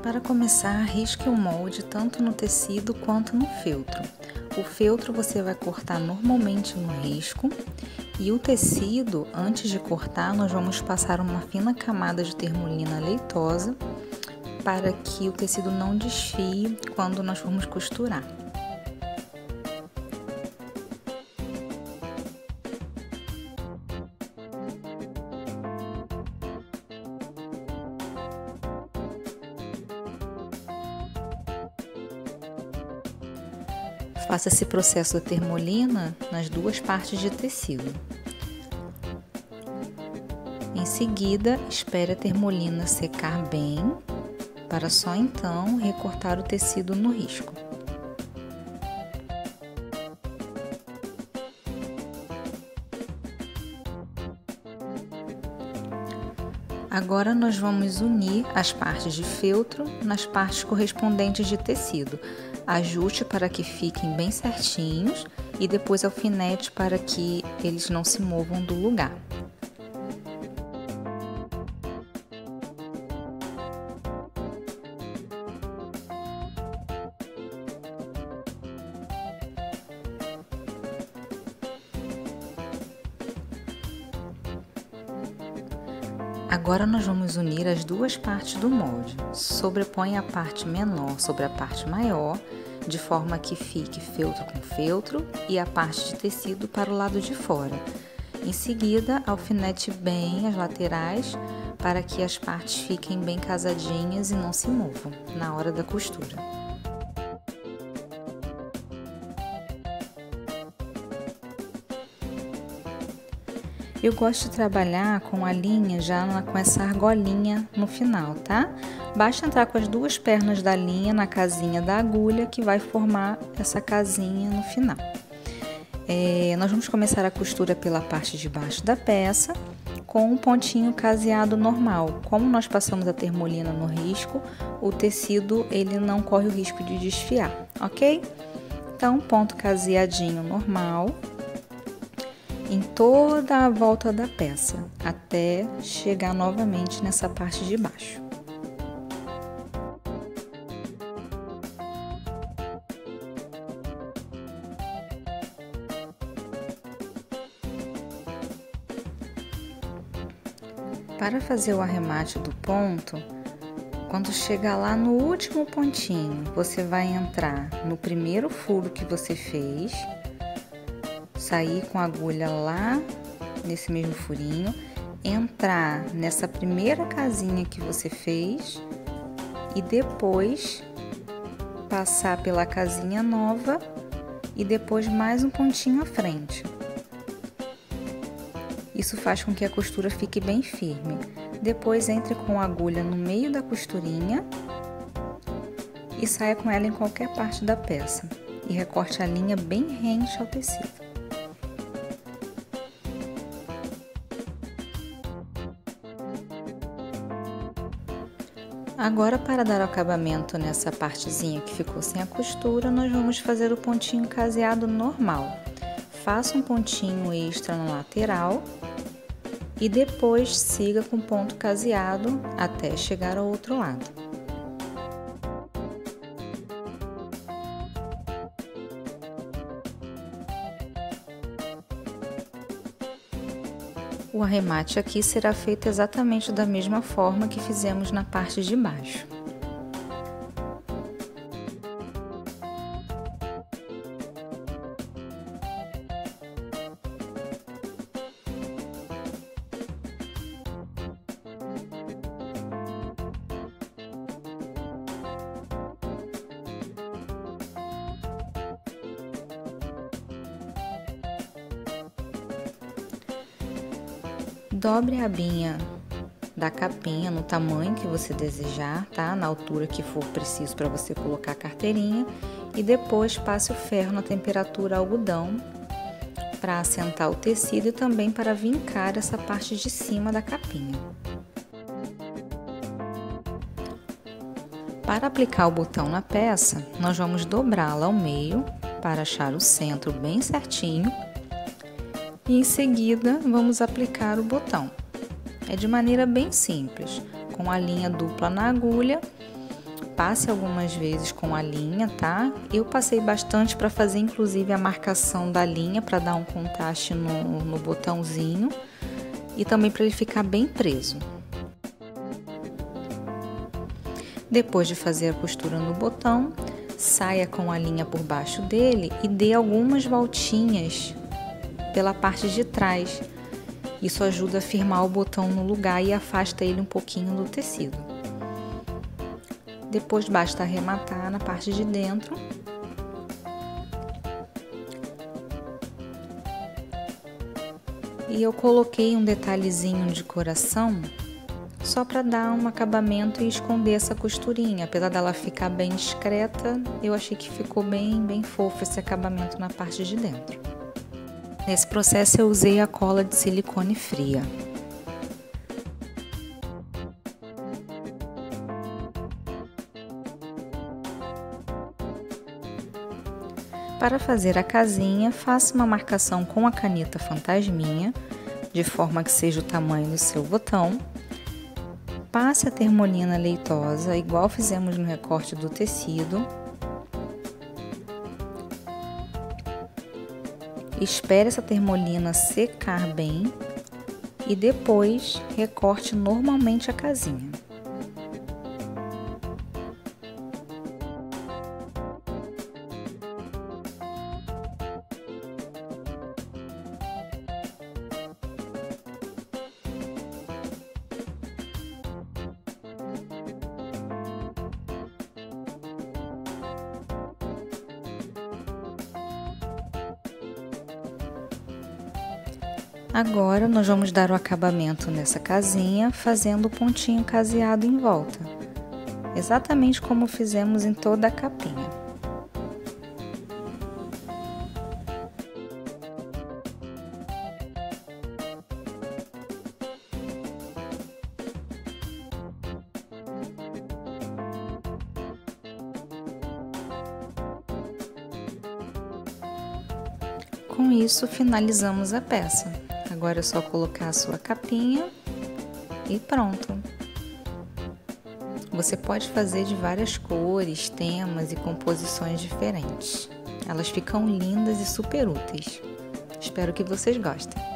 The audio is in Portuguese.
Para começar, risque o molde tanto no tecido quanto no feltro. O feltro você vai cortar normalmente no risco e o tecido, antes de cortar, nós vamos passar uma fina camada de termolina leitosa para que o tecido não desfie quando nós formos costurar. Faça esse processo da termolina nas duas partes de tecido. Em seguida, espere a termolina secar bem, para só então recortar o tecido no risco. Agora nós vamos unir as partes de feltro nas partes correspondentes de tecido. Ajuste para que fiquem bem certinhos e depois alfinete para que eles não se movam do lugar. Agora nós vamos unir as duas partes do molde. Sobrepõe a parte menor sobre a parte maior, de forma que fique feltro com feltro e a parte de tecido para o lado de fora. Em seguida, alfinete bem as laterais para que as partes fiquem bem casadinhas e não se movam na hora da costura. Eu gosto de trabalhar com a linha com essa argolinha no final, tá? Basta entrar com as duas pernas da linha na casinha da agulha que vai formar essa casinha no final. Nós vamos começar a costura pela parte de baixo da peça com um pontinho caseado normal. Como nós passamos a termolina no risco, o tecido ele não corre o risco de desfiar, ok? Então, ponto caseadinho normal em toda a volta da peça, até chegar novamente nessa parte de baixo. Para fazer o arremate do ponto, quando chegar lá no último pontinho, você vai entrar no primeiro furo que você fez, sair com a agulha lá nesse mesmo furinho, entrar nessa primeira casinha que você fez e depois passar pela casinha nova e depois mais um pontinho à frente. Isso faz com que a costura fique bem firme. Depois entre com a agulha no meio da costurinha e saia com ela em qualquer parte da peça e recorte a linha bem rente ao tecido. Agora, para dar acabamento nessa partezinha que ficou sem a costura, nós vamos fazer o pontinho caseado normal. Faça um pontinho extra na lateral e depois siga com ponto caseado até chegar ao outro lado. O arremate aqui será feito exatamente da mesma forma que fizemos na parte de baixo. Dobre a abinha da capinha no tamanho que você desejar, tá? Na altura que for preciso para você colocar a carteirinha e depois passe o ferro na temperatura algodão para assentar o tecido e também para vincar essa parte de cima da capinha. Para aplicar o botão na peça, nós vamos dobrá-la ao meio para achar o centro bem certinho. E em seguida vamos aplicar o botão. É de maneira bem simples, com a linha dupla na agulha, passe algumas vezes com a linha, tá? Eu passei bastante para fazer inclusive a marcação da linha, para dar um contraste no botãozinho e também para ele ficar bem preso. Depois de fazer a costura no botão, saia com a linha por baixo dele e dê algumas voltinhas pela parte de trás. Isso ajuda a firmar o botão no lugar e afasta ele um pouquinho do tecido. Depois basta arrematar na parte de dentro. E eu coloquei um detalhezinho de coração só para dar um acabamento e esconder essa costurinha. Apesar dela ficar bem discreta, eu achei que ficou bem fofo esse acabamento na parte de dentro. Nesse processo eu usei a cola de silicone fria. Para fazer a casinha, faça uma marcação com a caneta fantasminha, de forma que seja o tamanho do seu botão. Passe a termolina leitosa, igual fizemos no recorte do tecido. Espere essa termolina secar bem e depois recorte normalmente a casinha. Agora, nós vamos dar o acabamento nessa casinha, fazendo o pontinho caseado em volta, exatamente como fizemos em toda a capinha. Com isso, finalizamos a peça. Agora é só colocar a sua capinha e pronto. Você pode fazer de várias cores, temas e composições diferentes. Elas ficam lindas e super úteis. Espero que vocês gostem.